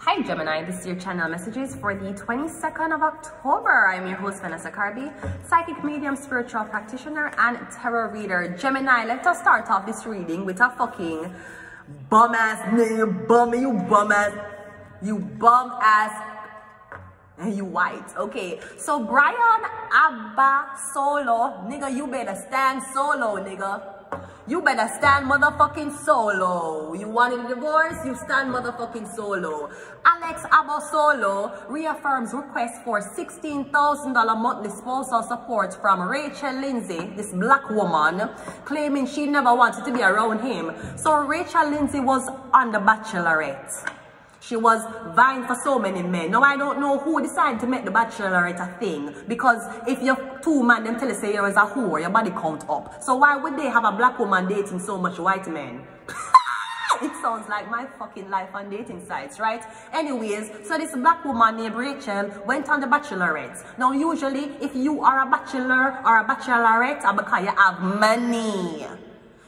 Hi Gemini, this is your channel messages for the 22nd of October. I'm your host Vanessa Carby, psychic medium, spiritual practitioner, and tarot reader. Gemini, let us start off this reading with a fucking bum ass nigga, you bum ass, and you white. Okay, so Brian Abba Solo, nigga, you better stand solo, nigga. You better stand motherfucking solo. You wanted a divorce? You stand motherfucking solo. Alex Abosolo reaffirms request for $16,000 monthly spousal support from Rachel Lindsay, this black woman, claiming she never wanted to be around him. So Rachel Lindsay was on The Bachelorette. She was vying for so many men. Now, I don't know who decided to make The Bachelorette a thing. Because if you're two men, them tell you say you're a whore, your body count up. So why would they have a black woman dating so much white men? It sounds like my fucking life on dating sites, right? Anyways, so this black woman named Rachel went on The Bachelorette. Now, usually, if you are a bachelor or a bachelorette, it's because you have money.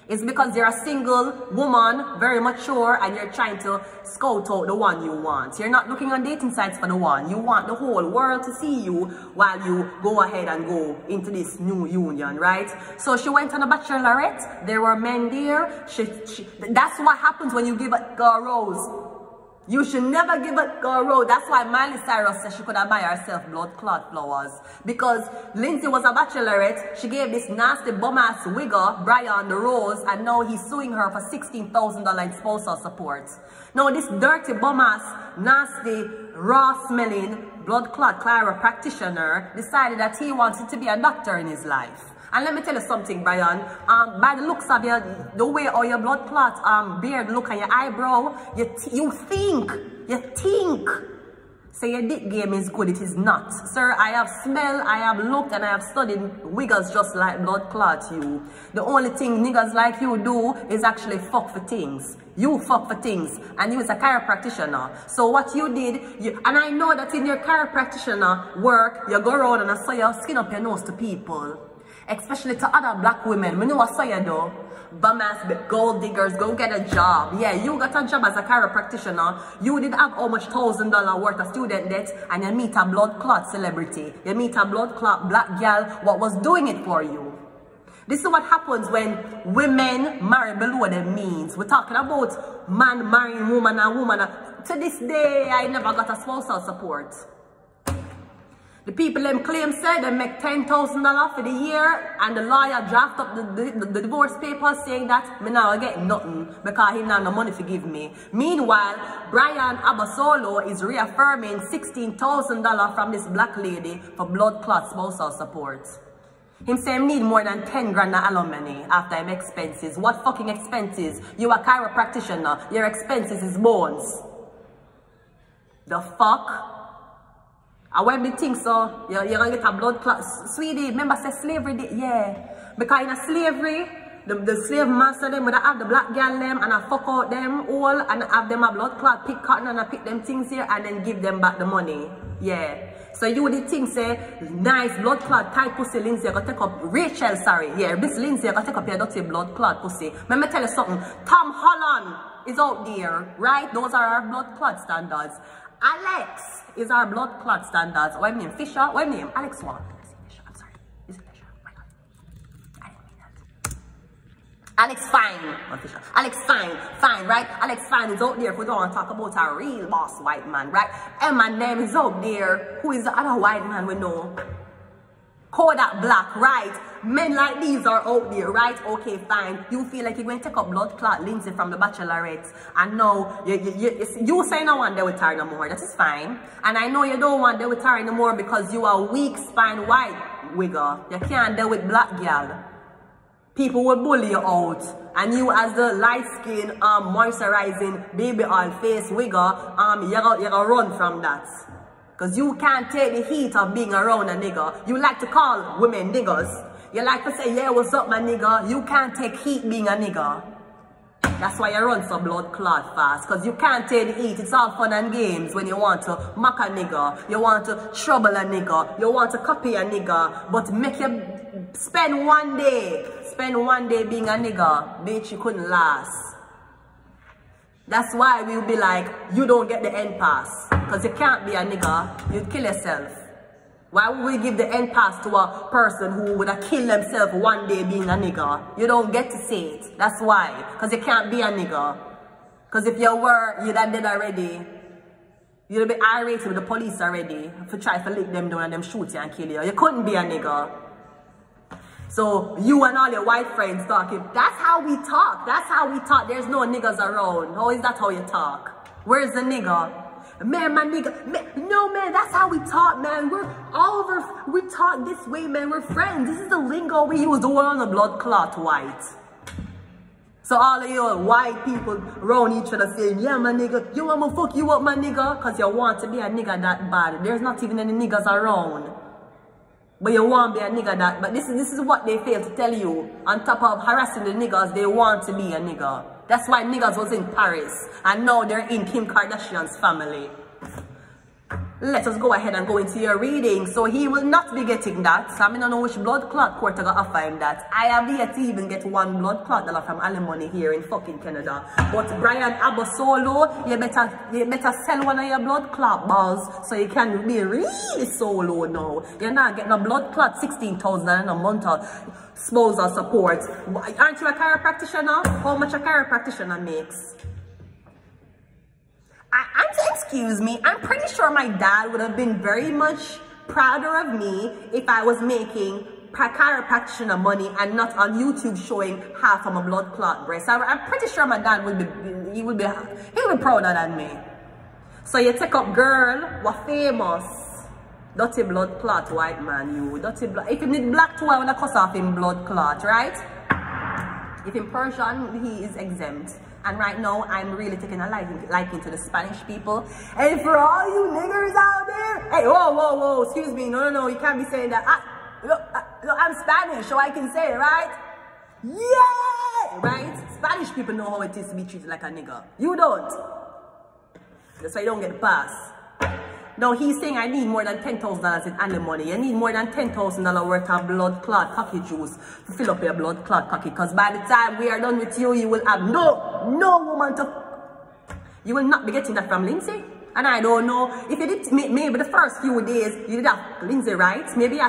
It's because you're a single woman, very mature, and you're trying to scout out the one you want. You're not looking on dating sites for the one. You want the whole world to see you while you go ahead and go into this new union, right? So she went on a bachelorette. There were men there. That's what happens when you give a girl a rose. You should never give a girl a rose. That's why Miley Cyrus said she could have buy herself blood clot flowers. Because Lindsay was a bachelorette. She gave this nasty bum-ass wigger, Brian, the rose, and now he's suing her for $16,000 in spousal support. Now this dirty bum-ass, nasty, raw-smelling, blood clot Clara practitioner decided that he wanted to be a doctor in his life. And let me tell you something, Brian. By the looks of the way all your blood clot beard look and your eyebrow, you think. Say your dick game is good, it is not. Sir, I have smelled, I have looked, and I have studied wiggers just like blood clot you. The only thing niggas like you do is actually fuck for things. You fuck for things, and you is a chiropractor. So what you did, and I know that in your chiropractor work, you go around and I saw you skin up your nose to people. Especially to other black women. Me know what say you do. Bum ass gold diggers, go get a job. Yeah, you got a job as a chiropractor. You did have how much $1,000 worth of student debt, and you meet a blood clot celebrity. You meet a blood clot black girl what was doing it for you. This is what happens when women marry below their means. We're talking about man marrying woman and woman. To this day, I never got a spousal support. The people them claim said they make $10,000 for the year, and the lawyer draft up the divorce papers saying that me now get nothing because he not no money to give me. Meanwhile, Brian Abasolo is reaffirming $16,000 from this black lady for blood clot spousal support. Him say him need more than 10 grand of alimony after him expenses. What fucking expenses? You a chiropractor, your expenses is bones. The fuck? And when me think so, you're gonna get a blood clot. Sweetie, remember say slavery, yeah. Because in a slavery, the slave master them would have the black girl them and I fuck out them all and have them a blood clot, pick cotton and I pick them things here and then give them back the money. Yeah. So you would think say, nice blood clot, tight pussy Lindsay, you gotta take up, Rachel, sorry, yeah, Miss Lindsay, you gotta take up your dirty blood clot pussy. Let me tell you something, Tom Holland is out there, right? Those are our blood clot standards. Alex is our blood clot standards. What name? Fisher? What name? Alex what? I'm sorry. Is it Fisher? Oh my God. I didn't mean that. Alex Fine. Not Fisher. Alex Fine. Fine, right? Alex Fine is out there if we don't want to talk about a real boss white man, right? Eminem is out there. Who is the other white man we know? Kodak Black, right? Men like these are out there, right? Okay, fine. You feel like you're going to take up blood clot Lindsay from The Bachelorette, and now you say no one there with her no more. That is fine. And I know you don't want there with her anymore because you are weak spine white wigger. You can't deal with black girl. People will bully you out, and you as the light skin moisturizing baby oil face wigger, you gotta run from that. Because you can't take the heat of being around a nigga. You like to call women niggers. You like to say, yeah, what's up, my nigga? You can't take heat being a nigga. That's why you run some blood clot fast. Because you can't take the heat. It's all fun and games when you want to mock a nigga. You want to trouble a nigga. You want to copy a nigga. But make you spend one day being a nigga. Bitch, you couldn't last. That's why we'll be like, you don't get the end pass. Because you can't be a nigga, you'd kill yourself. Why would we give the end pass to a person who would have killed himself one day being a nigga? You don't get to say it. That's why. Because you can't be a nigga. Because if you were, you'd have dead already. You'd be irate with the police already if you try to lick them down and them shoot you and kill you. You couldn't be a nigga. So you and all your white friends talking, that's how we talk. That's how we talk. There's no niggas around. How is that how you talk? Where's the nigga? Man, my nigga. Man, no, man, that's how we talk, man. We're all over. We talk this way, man. We're friends. This is the lingo we use. The one on the blood clot white. So all of you white people around each other saying, yeah, my nigga, you want me to fuck you up, my nigga? Because you want to be a nigga that bad. There's not even any niggas around. But you want to be a nigga that, but this is what they fail to tell you. On top of harassing the niggas, they want to be a nigga. That's why niggas was in Paris. And now they're in Kim Kardashian's family. Let us go ahead and go into your reading. So he will not be getting that. So I don't know which blood clot court I got offer him that. I have yet to even get one blood clot dollar from alimony here in fucking Canada. But Brian Abosolo, you better sell one of your blood clot balls so you can be really solo now. You're not getting a blood clot 16,000 in a month of spousal support. Aren't you a chiropractor? How much a chiropractor makes? Excuse me, I'm pretty sure my dad would have been very much prouder of me if I was making chiropractor money and not on YouTube showing half of my blood clot breast. I'm pretty sure my dad would be, he would be prouder than me. So you take up girl, what famous, dirty blood clot white man, you dirty blood. If you need black too, I would have cut off him blood clot, right? If in Persian, he is exempt. And right now, I'm really taking a liking to the Spanish people. And for all you niggers out there, hey, whoa, excuse me, no, you can't be saying that. I'm Spanish, so I can say it, right? Yeah, right? Spanish people know how it is to be treated like a nigger. You don't. That's why you don't get the pass. Now he's saying I need more than $10,000 in alimony. You need more than $10,000 worth of blood clot cocky juice to fill up your blood clot cocky. Because by the time we are done with you, you will have no woman to... You will not be getting that from Lindsay. And I don't know if you did, maybe the first few days you did have Lindsay, right? Maybe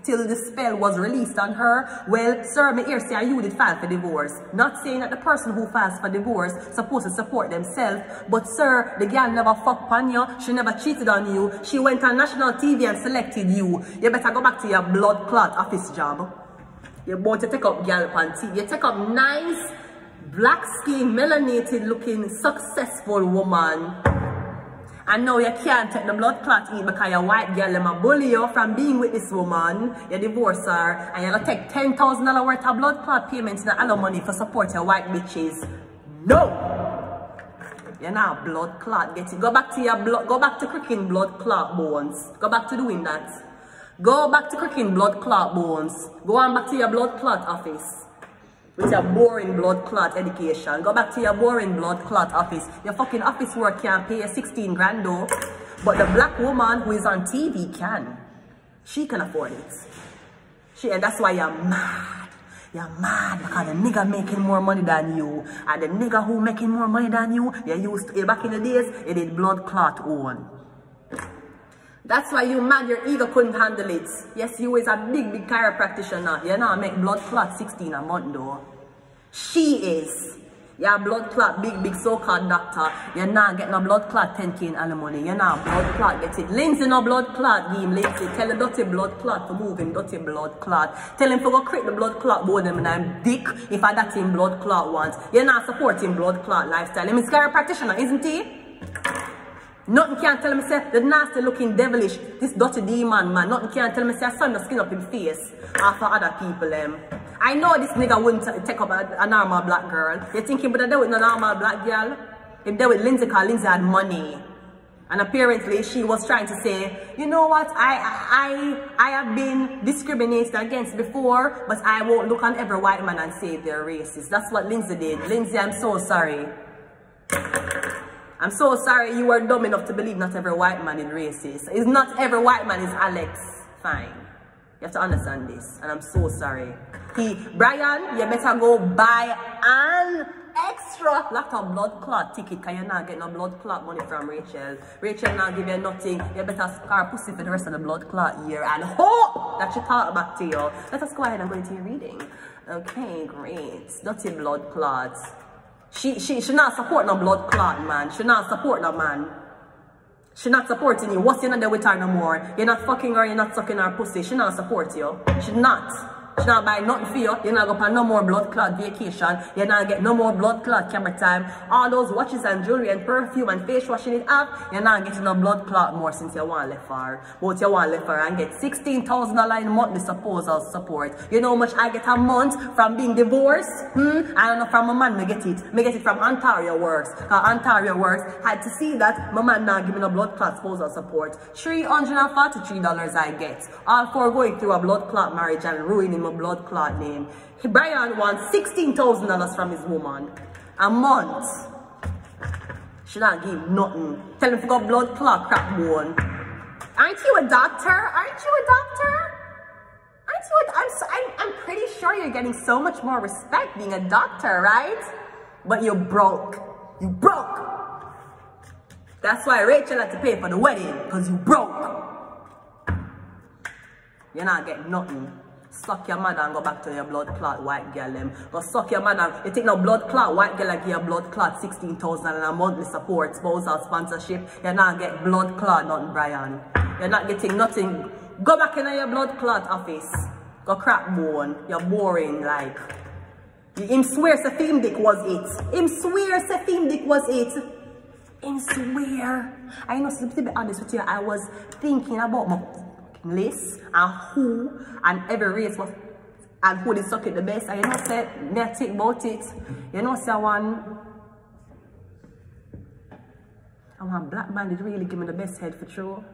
till the spell was released on her. Well, sir, me here say you did file for divorce. Not saying that the person who files for divorce supposed to support themselves, but sir, the girl never fucked on you. She never cheated on you. She went on national TV and selected you. You better go back to your blood clot office job. You're about to take up girl panty. You take up nice, black skin, melanated looking, successful woman. And now you can't take the blood clot in because your white girl them bully you from being with this woman. You divorce her and you're going to take $10,000 worth of blood clot payments in alimony for support your white bitches. No! You're not blood clot. Get it. Go back to your blood. Go back to cracking blood clot bones. Go back to doing that. Go back to cracking blood clot bones. Go on back to your blood clot office. With your boring blood clot education. Go back to your boring blood clot office. Your fucking office work can't pay you 16 grand though. But the black woman who is on TV can. She can afford it. And that's why you're mad. You're mad because the nigga making more money than you. And the nigga who making more money than you, back in the days, you did blood clot own. That's why you mad, your ego couldn't handle it. Yes, you is a big chiropractor. You know, make blood clot 16 a month though. She is. You're a blood clot, big so-called doctor. You're not getting a blood clot 10K in alimony. You're not blood clot, get it. Lindsay no blood clot, game Lindsay. Tell the dirty blood clot to move him, dirty blood clot. Tell him to go create the blood clot board them and I'm dick if I that him blood clot wants. You're not supporting blood clot lifestyle. Him is chiropractor, isn't he? Nothing can tell me say the nasty looking devilish, this dirty demon man. Nothing can tell me say sun the skin up in face after other people. I know this nigga wouldn't take up a normal black girl. You think he would have done with a normal black girl? He did with Lindsay because Lindsay had money. And apparently she was trying to say, you know what, I have been discriminated against before, but I won't look on every white man and say they're racist. That's what Lindsay did. Lindsay, I'm so sorry. I'm so sorry you were dumb enough to believe not every white man is racist. It's not every white man is Alex. Fine. You have to understand this. And I'm so sorry. Brian, you better go buy an extra lot of blood clot ticket because you're not getting no blood clot money from Rachel. Rachel not give you nothing. You better scar pussy for the rest of the blood clot year and hope that she talk back to you. Let us go ahead and go into your reading. Okay, great. Dirty blood clots. She not support no blood clot, man. She not support no man. She not supporting you. What's you not there with her no more? You're not fucking her, you're not sucking her pussy. She not support you. She not. She not buy nothing for you. You're not going to no more blood clot vacation. You're not get no more blood clot camera time. All those watches and jewelry and perfume and face washing it up. You're not getting no blood clot more since you want left for her. But you want left for her and get $16,000 in monthly supposal support. You know how much I get a month from being divorced? I don't know from my man, me get it. Me get it from Ontario Works. Ontario Works had to see that my man not giving a blood clot supposal support. $343 I get. All for going through a blood clot marriage and ruining my blood clot name. Brian wants $16,000 from his woman a month. She not give nothing. Tell him to go blood clot crap bone. Aren't you a doctor? Aren't you a doctor? Aren't you I'm pretty sure you're getting so much more respect being a doctor, right? But you're broke. You broke. That's why Rachel had to pay for the wedding, because you broke. You're not getting nothing. Suck your mother and go back to your blood clot white girl them. Go suck your mother. You take no blood clot white girl and give your blood clot 16,000 and a monthly support, spousal sponsorship. You're not get blood clot nothing, Brian. You're not getting nothing. Go back in your blood clot office. Go crack bone. You're boring like. Him swear Sefim Dick was it. Him swear Sefim Dick was it. Him swear. I know, to be honest with you, I was thinking about my list and who and every race was and who they suck it the best. And you know, say me I think about it. You know, say one black man did really give me the best head for true.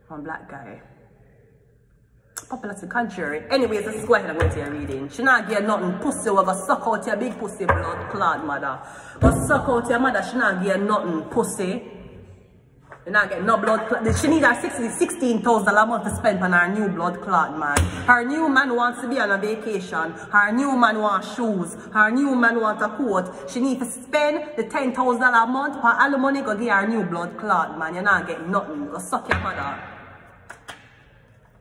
One black guy. Popular to the contrary. Anyways, let's go ahead and go to your reading. She not get nothing pussy. We're gonna suck out your big pussy blood clot mother. Go suck out your mother. She not get nothing pussy. You not get no blood clot. She need her $16,000 a month to spend on her new blood clot, man. Her new man wants to be on a vacation. Her new man wants shoes. Her new man wants a coat. She need to spend the $10,000 a month for all the money go get her new blood clot, man. You not get nothing. Go suck your mother.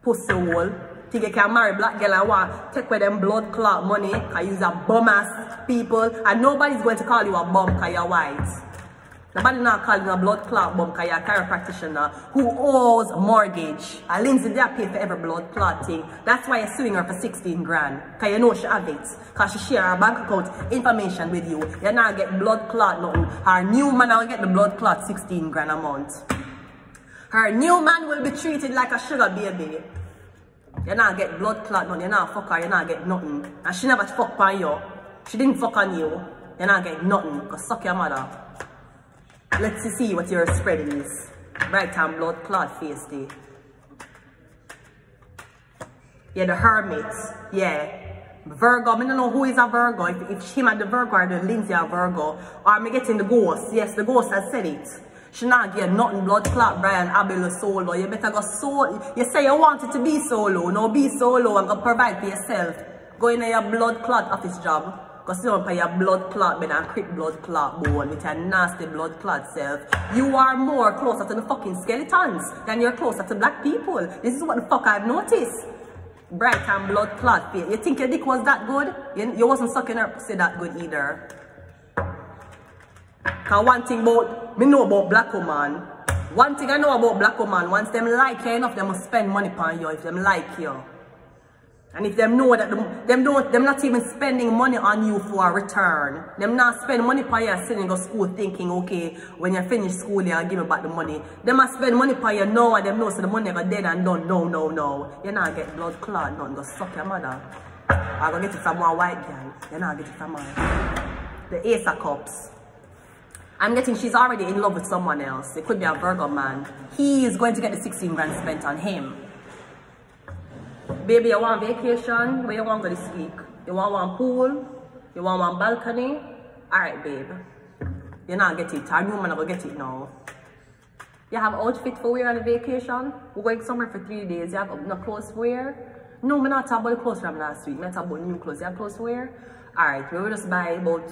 Pussy hole. Think you can marry black girl and want take away them blood clot money because you're a bum ass people and nobody's going to call you a bum because you're white. Nobody not calling you a blood clot bum because you're a chiropractitioner who owes mortgage. And Lindsay they pay for every blood clot thing. That's why you're suing her for 16 grand. Because you know she have it. Because she share her bank account information with you. You not get blood clot nothing. Her new man will get the blood clot 16 grand a month. Her new man will be treated like a sugar baby. You not get blood clot nothing. You not fuck her. You not get nothing. And she never fuck on you. She didn't fuck on you. You not get nothing. Go suck your mother. Let's see what your spread is. Right hand blood clot face day. Yeah, the hermit. Yeah. Virgo. I don't know who is a Virgo. If him and the Virgo or the Lindsay are Virgo. Or am I getting the ghost? Yes, the ghost has said it. She not get nothing blood clot Brian Abel solo. You better go solo. You say you want it to be solo. No, be solo and go provide for yourself. Go in your blood clot office job. Go sit up on your blood clot bed and creep blood clot bone with your nasty blood clot self. You are more closer to the fucking skeletons than you're closer to black people. This is what the fuck I've noticed. Bright and blood clot face. You think your dick was that good? You wasn't sucking her pussy that good either. Cause one thing about, me know about black woman. One thing I know about black woman, once them like you enough, they must spend money on you if them like you. And if them know that them not even spending money on you for a return. Them not spend money on you sitting go school thinking, okay, when you finish school, you'll give me back the money. Them must spend money on you now and them know so the money go dead and done. No. You not get blood clot, nothing, go suck your mother. I go get it from one white girl. You not get it from her. The Ace of Cups. I'm getting she's already in love with someone else. It could be a Virgo man. He is going to get the 16 grand spent on him. Baby, you want vacation? Where you want to go this week? You want one pool? You want one balcony? Alright, babe. You not get it. Our new man will get it now. You have outfit for wear on a vacation? We're going somewhere for 3 days. You have no clothes for wear? No, I'm not talking about the clothes from last week. I'm talking about new clothes. You have clothes for wear? Alright, we will just buy about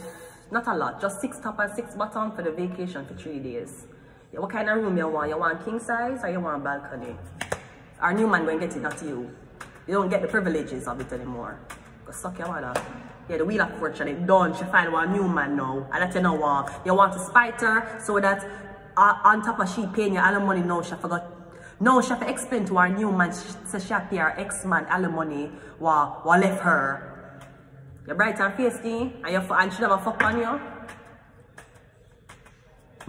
Not a lot, just 6 top and 6 bottom for the vacation for 3 days. Yeah, what kind of room you want? You want king size or you want balcony? Our new man going to get it, not you. You don't get the privileges of it anymore. Go suck your mother. Yeah, the wheel of fortune is done. She find one new man now. And that you know what? You want to spite her so that on top of she paying you all the money now, she forgot. No, she have to explain to our new man, so she have to pay her ex-man all the money what left her. You're bright and feisty, and she never fuck on you.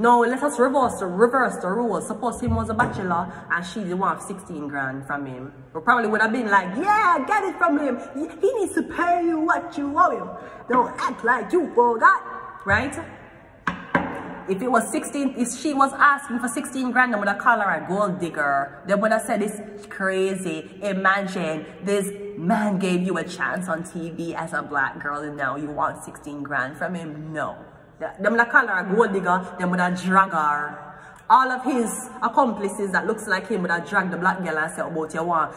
No, let us reverse the rules. Suppose him was a bachelor and she the one 16 grand from him. We probably would have been like, yeah, get it from him. He needs to pay you what you owe him. Don't act like you forgot, right? If it was 16, if she was asking for 16 grand, they would have called her a gold digger. They would have said, it's crazy. Imagine this man gave you a chance on TV as a black girl and now you want 16 grand from him. No. They would have called her a gold digger. They would have dragged her. All of his accomplices that looks like him would have dragged the black girl and said about you want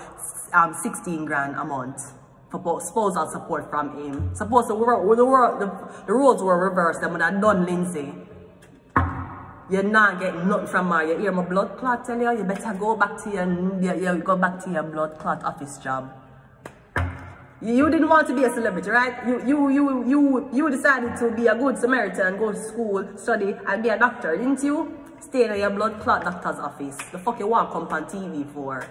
16 grand a month for spousal support from him. Suppose the roles were reversed. They would have done Lindsay. You're not getting nothing from her. You hear my blood clot tell you better go back to your blood clot office job. You didn't want to be a celebrity, right? You decided to be a good Samaritan, go to school, study, and be a doctor, didn't you? Stay in your blood clot doctor's office. The fuck you want to come on TV for?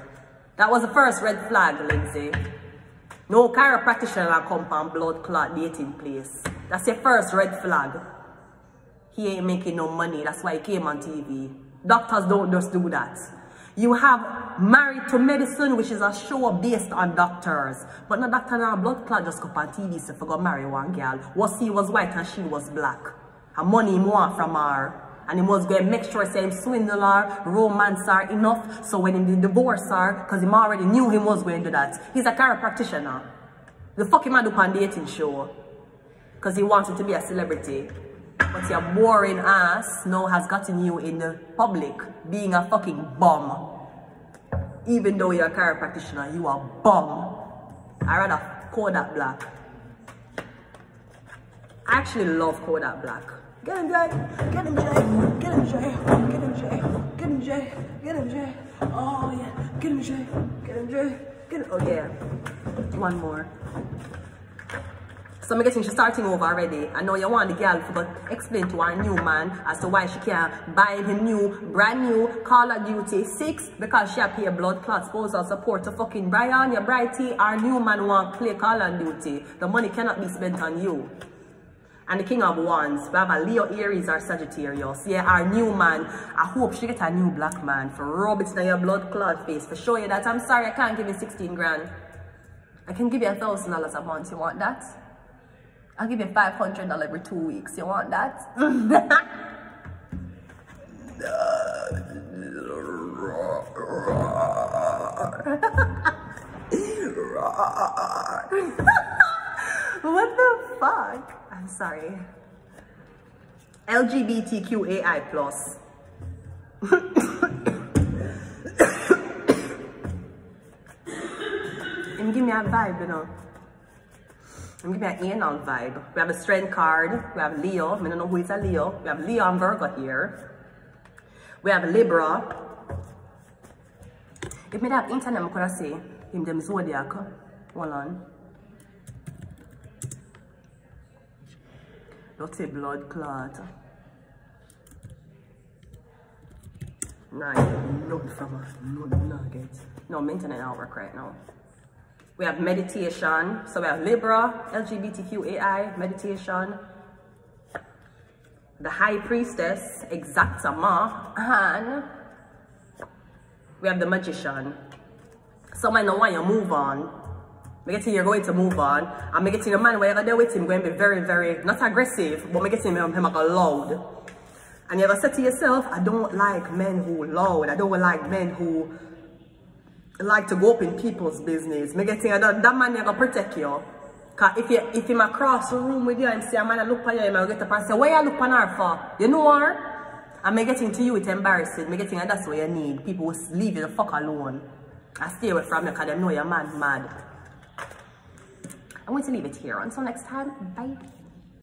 That was the first red flag, Lindsay. No chiropractor come on blood clot dating place. That's your first red flag. He ain't making no money, that's why he came on TV. Doctors don't just do that. You have Married to Medicine, which is a show based on doctors. But no doctor and blood clot just come on TV so forgot marry one girl. Was he was white and she was black. And money he want from her. And he was going to make sure say him swindle her, romance her enough. So when he divorce her, because he already knew he was going to do that. He's a chiropractor. The fuck him do on dating show. Because he wanted to be a celebrity. But your boring ass now has gotten you in the public being a fucking bum. Even though you're a chiropractor, you are a bum. I rather Kodak Black. I actually love Kodak Black. Get him, Jay. Get him, Jay. Get him, Jay. Get him, Jay. Get him, Jay. Get him, Jay. Oh, yeah. Get him, Jay. Get him, Jay. Get him. Oh, yeah. One more. So I'm getting she's starting over already. I know you want the girl to explain to her new man as to why she can't buy him brand new Call of Duty 6 because she have pay blood clot spousal support to fucking Brian, your brighty, our new man want to play Call of Duty. The money cannot be spent on you. And the King of Wands, we have a Leo, Aries, or Sagittarius. Yeah, our new man, I hope she get a new black man for rub it in your blood clot face for show you that I'm sorry I can't give you 16 grand. I can give you $1,000 a month. You want that? I'll give you $500 every 2 weeks. You want that? What the fuck? I'm sorry. LGBTQAI+. And give me a vibe, you know. And give me an anal vibe. We have a strength card. We have Leo. I don't know who is a Leo. We have Leo and Virgo here. We have Libra. If I have internet, I could say him them zodiac. Hold on. Dirty blood clot. Nah, nothing from her. Nothing nugget. No, my internet don't work right now. We have meditation. So we have Libra, LGBTQAI, meditation. The High Priestess, Exactama, and we have the Magician. Someone know why you move on. I get you're going to move on. And I get the man where you're there with him going to be very, very, not aggressive, but I get him go loud. And you're going to say to yourself, I don't like men who loud. I don't like men who like to go up in people's business. I get that man you're going to protect you. Because if him across the room with you and see a man look at you, I'm going to get up and say, why you look at her for? You know her? And I getting to you, it's embarrassing. I getting that's what you need. People will leave you the fuck alone. I stay away from you because they know you're mad. I'm going to leave it here. Until next time, bye.